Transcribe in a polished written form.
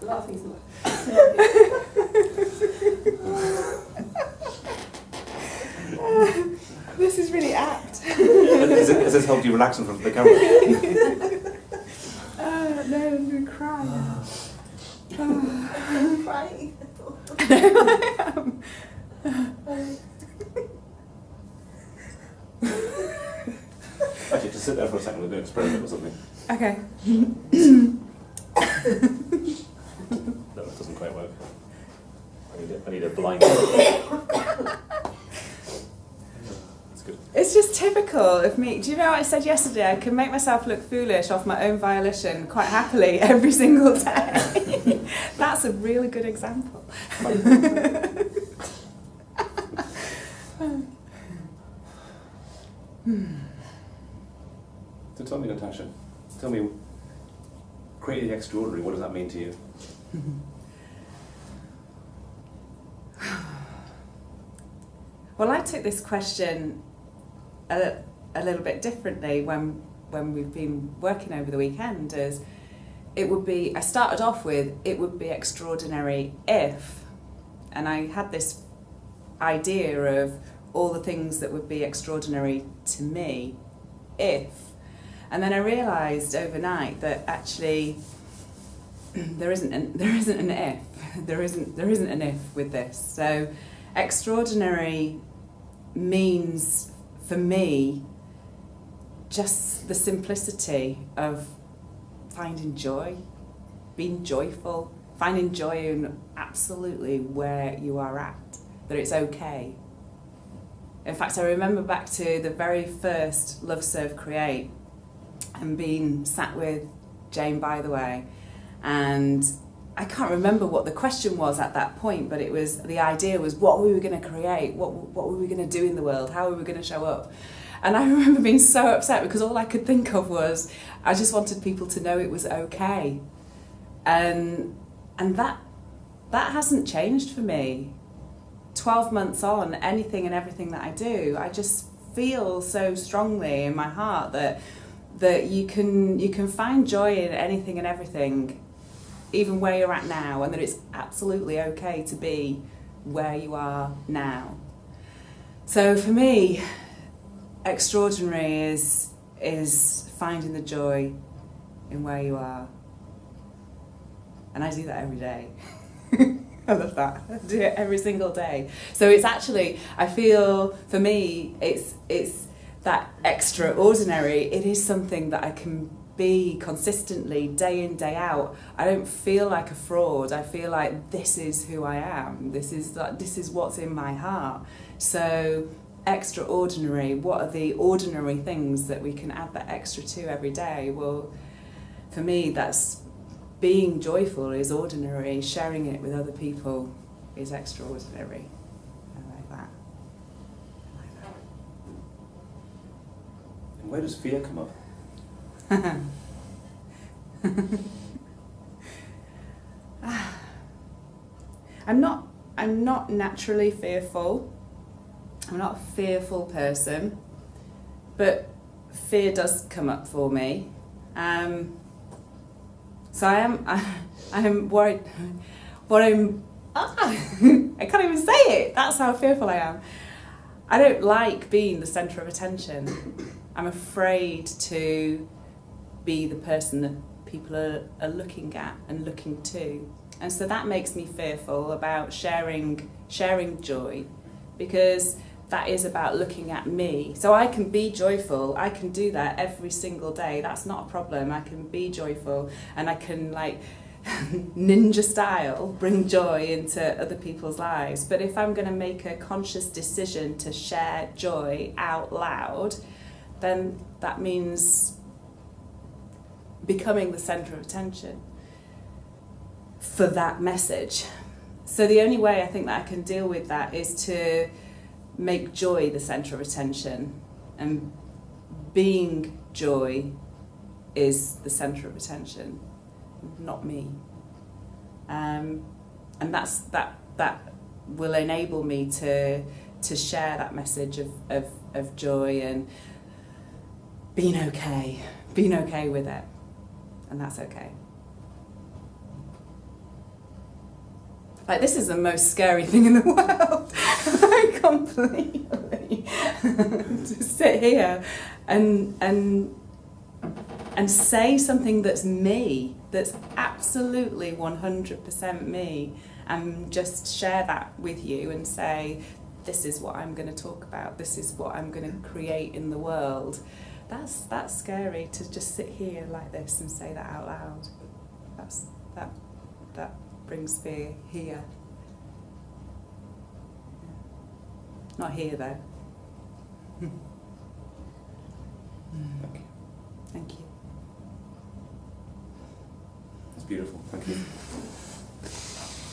Laughing so much. This is really apt. Has this helped you relax in front of the camera? No, I'm going to cry now. I'm crying. No, I am. Actually, just sit there for a second and do an experiment or something. Okay. No, that doesn't quite work. I need a blind. That's good. It's just typical of me. Do you know what I said yesterday? I can make myself look foolish off my own volition quite happily every single day. That's a really good example. So tell me, Natasha, tell me, creating extraordinary, what does that mean to you? Well, I took this question a little bit differently when we've been working over the weekend. As it would be, I started off with, it would be extraordinary if, and I had this idea of all the things that would be extraordinary to me if, and then I realised overnight that actually there isn't an if. There isn't an if with this. So extraordinary means for me just the simplicity of finding joy, being joyful, finding joy in absolutely where you are at, that it's okay. In fact, I remember back to the very first Love, Serve, Create and being sat with Jane, by the way, and I can't remember what the question was at that point, but it was, the idea was what we were going to create, what were we going to do in the world, how were we going to show up. And I remember being so upset because all I could think of was I just wanted people to know it was okay. And that hasn't changed for me. 12 months on, anything and everything that I do, I just feel so strongly in my heart that you can find joy in anything and everything, even where you're at now, and that it's absolutely okay to be where you are now. So for me, extraordinary is finding the joy in where you are. And I do that every day. I love that. I do it every single day. So it's actually, I feel, for me, it's that extraordinary. It is something that I can be consistently, day in, day out. I don't feel like a fraud. I feel like this is who I am. This is what's in my heart. So extraordinary, what are the ordinary things that we can add that extra to every day? Well, for me, that's being joyful is ordinary, sharing it with other people is extraordinary. I like that. And where does fear come up? I'm not naturally fearful. I'm not a fearful person, but fear does come up for me. So I am worried. I can't even say it. That's how fearful I am. I don't like being the centre of attention. I'm afraid to be the person that people are looking at and looking to. And so that makes me fearful about sharing joy, because that is about looking at me. So I can be joyful, I can do that every single day, that's not a problem. I can be joyful and I can, like, ninja style, bring joy into other people's lives. But if I'm going to make a conscious decision to share joy out loud, then that means becoming the centre of attention for that message. So the only way I think that I can deal with that is to make joy the centre of attention, and being joy is the centre of attention, not me. And that will enable me to share that message of joy and being okay with it, and that's okay. Like, this is the most scary thing in the world. Completely. To sit here and say something that's me, that's absolutely 100% me, and just share that with you and say, this is what I'm going to talk about, this is what I'm going to create in the world. That's scary, to just sit here like this and say that out loud. That brings fear here. Not here though. Thank you. Thank you. That's beautiful. Thank you.